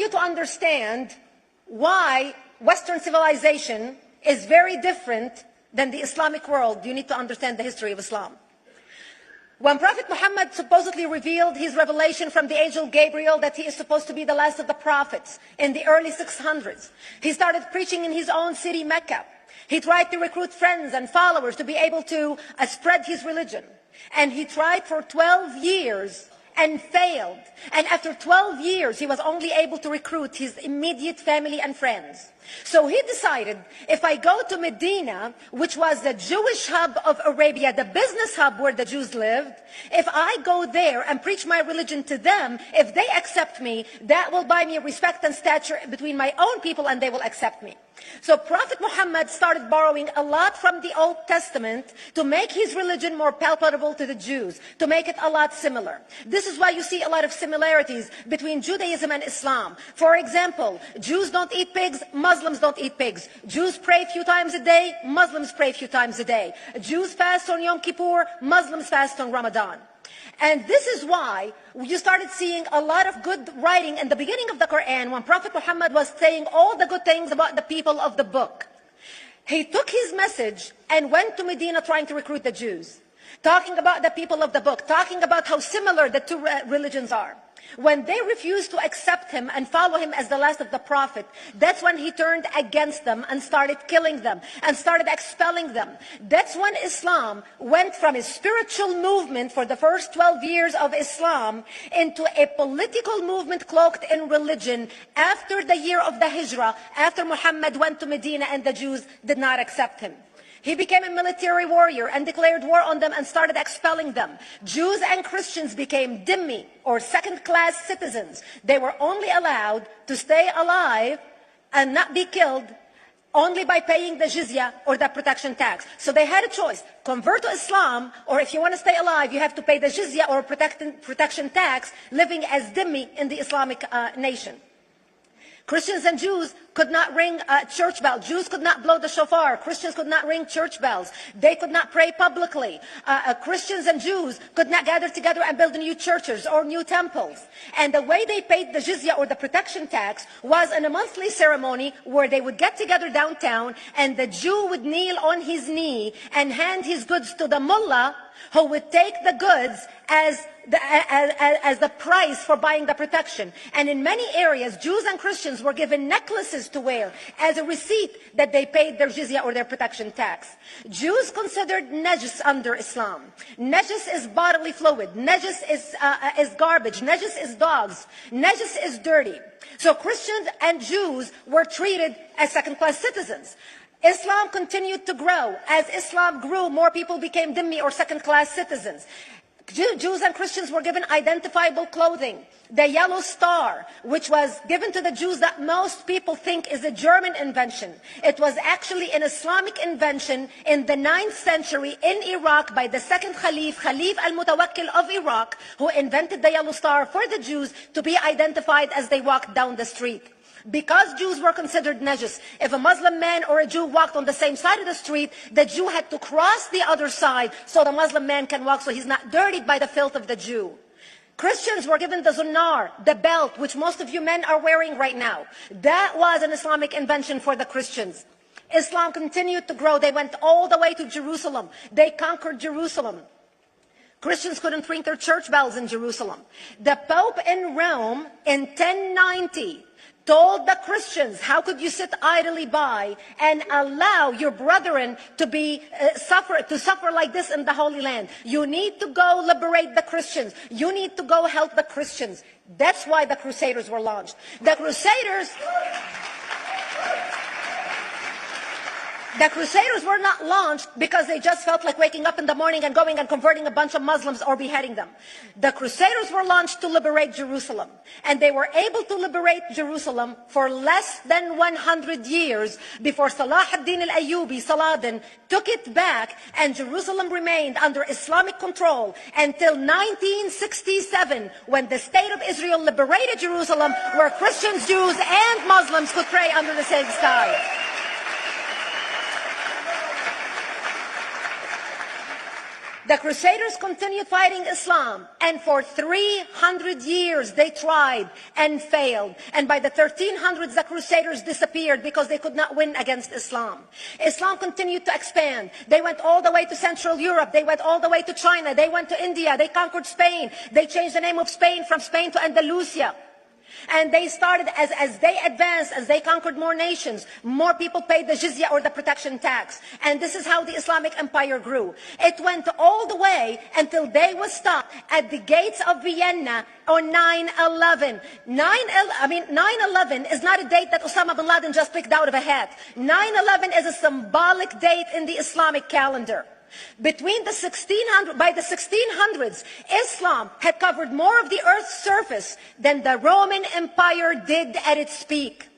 you to understand why Western civilization is very different than the Islamic world, you need to understand the history of Islam. When Prophet Muhammad supposedly revealed his revelation from the angel Gabriel that he is supposed to be the last of the prophets in the early 600s, he started preaching in his own city, Mecca. He tried to recruit friends and followers to be able to spread his religion. And he tried for 12 years and failed. And after 12 years, he was only able to recruit his immediate family and friends. So he decided, if I go to Medina, which was the Jewish hub of Arabia, the business hub where the Jews lived, if I go there and preach my religion to them, if they accept me, that will buy me respect and stature between my own people, and they will accept me. So Prophet Muhammad started borrowing a lot from the Old Testament to make his religion more palpable to the Jews, to make it a lot similar. This is why you see a lot of similarities between Judaism and Islam. For example, Jews don't eat pigs, Muslims don't eat pigs. Jews pray a few times a day, Muslims pray a few times a day. Jews fast on Yom Kippur, Muslims fast on Ramadan. And this is why you started seeing a lot of good writing in the beginning of the Quran when Prophet Muhammad was saying all the good things about the people of the book. He took his message and went to Medina trying to recruit the Jews, talking about the people of the book, talking about how similar the two religions are. When they refused to accept him and follow him as the last of the prophet, that's when he turned against them and started killing them and started expelling them. That's when Islam went from a spiritual movement for the first 12 years of Islam into a political movement cloaked in religion after the year of the Hijrah, after Muhammad went to Medina and the Jews did not accept him. He became a military warrior and declared war on them and started expelling them. Jews and Christians became dhimmi, or second-class citizens. They were only allowed to stay alive and not be killed only by paying the jizya or the protection tax. So they had a choice: convert to Islam, or if you want to stay alive, you have to pay the jizya or protection tax, living as dhimmi in the Islamic nation. Christians and Jews could not ring church bells. Jews could not blow the shofar. Christians could not ring church bells. They could not pray publicly. Christians and Jews could not gather together and build new churches or new temples. And the way they paid the jizya or the protection tax was in a monthly ceremony where they would get together downtown and the Jew would kneel on his knee and hand his goods to the mullah, who would take the goods as the price for buying the protection. And in many areas, Jews and Christians were given necklaces to wear as a receipt that they paid their jizya or their protection tax. Jews considered najis under Islam. Najis is bodily fluid. Najis is garbage. Najis is dogs. Najis is dirty. So Christians and Jews were treated as second-class citizens. Islam continued to grow. As Islam grew, more people became dhimmi or second-class citizens. Jews and Christians were given identifiable clothing. The yellow star, which was given to the Jews that most people think is a German invention. It was actually an Islamic invention in the 9th century in Iraq by the second Khalif, Khalif al-Mutawakkil of Iraq, who invented the yellow star for the Jews to be identified as they walked down the street. Because Jews were considered najis, if a Muslim man or a Jew walked on the same side of the street, the Jew had to cross the other side so the Muslim man can walk, so he's not dirtied by the filth of the Jew. Christians were given the zunnar, the belt, which most of you men are wearing right now. That was an Islamic invention for the Christians. Islam continued to grow. They went all the way to Jerusalem. They conquered Jerusalem. Christians couldn't ring their church bells in Jerusalem. The Pope in Rome in 1090 told the Christians, how could you sit idly by and allow your brethren to suffer like this in the Holy Land? You need to go liberate the Christians. You need to go help the Christians. That's why the Crusaders were launched. The Crusaders were not launched because they just felt like waking up in the morning and going and converting a bunch of Muslims or beheading them. The Crusaders were launched to liberate Jerusalem. And they were able to liberate Jerusalem for less than 100 years before Salah ad-Din al-Ayyubi, Saladin, took it back, and Jerusalem remained under Islamic control until 1967, when the State of Israel liberated Jerusalem, where Christians, Jews, and Muslims could pray under the same sky. The Crusaders continued fighting Islam, and for 300 years they tried and failed. And by the 1300s, the Crusaders disappeared because they could not win against Islam. Islam continued to expand. They went all the way to Central Europe. They went all the way to China. They went to India. They conquered Spain. They changed the name of Spain from Spain to Andalusia. And they started, as they advanced, as they conquered more nations, more people paid the jizya or the protection tax. And this is how the Islamic Empire grew. It went all the way until they was stopped at the gates of Vienna on 9/11. 9/11 is not a date that Osama bin Laden just picked out of a hat. 9/11 is a symbolic date in the Islamic calendar. By the 1600s, Islam had covered more of the earth's surface than the Roman Empire did at its peak.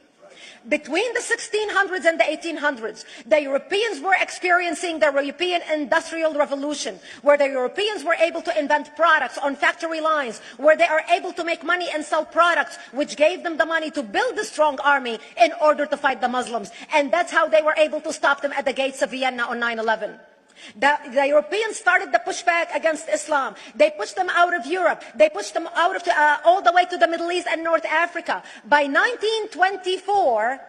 Between the 1600s and the 1800s, the Europeans were experiencing the European Industrial Revolution, where the Europeans were able to invent products on factory lines, where they are able to make money and sell products, which gave them the money to build a strong army in order to fight the Muslims. And that's how they were able to stop them at the gates of Vienna on 9/11. The Europeans started the pushback against Islam. They pushed them out of Europe. They pushed them out of all the way to the Middle East and North Africa. By 1924,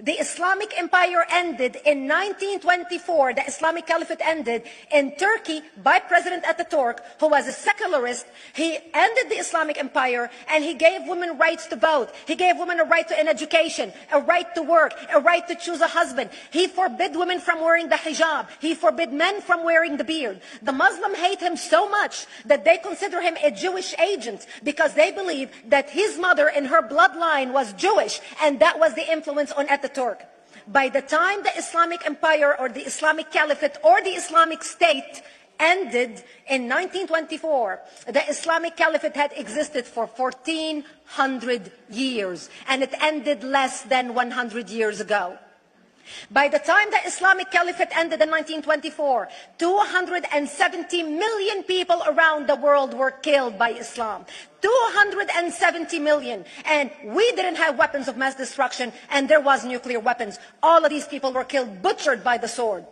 the Islamic Empire ended. In 1924, the Islamic Caliphate ended in Turkey by President Ataturk, who was a secularist. He ended the Islamic Empire, and he gave women rights to vote. He gave women a right to an education, a right to work, a right to choose a husband. He forbid women from wearing the hijab. He forbid men from wearing the beard. The Muslims hate him so much that they consider him a Jewish agent, because they believe that his mother in her bloodline was Jewish, and that was the influence on Ataturk. By the time the Islamic Empire or the Islamic Caliphate or the Islamic State ended in 1924, the Islamic Caliphate had existed for 1400 years, and it ended less than 100 years ago. By the time the Islamic Caliphate ended in 1924, 270 million people around the world were killed by Islam. 270 million. And we didn't have weapons of mass destruction, and there was nuclear weapons. All of these people were killed, butchered by the sword.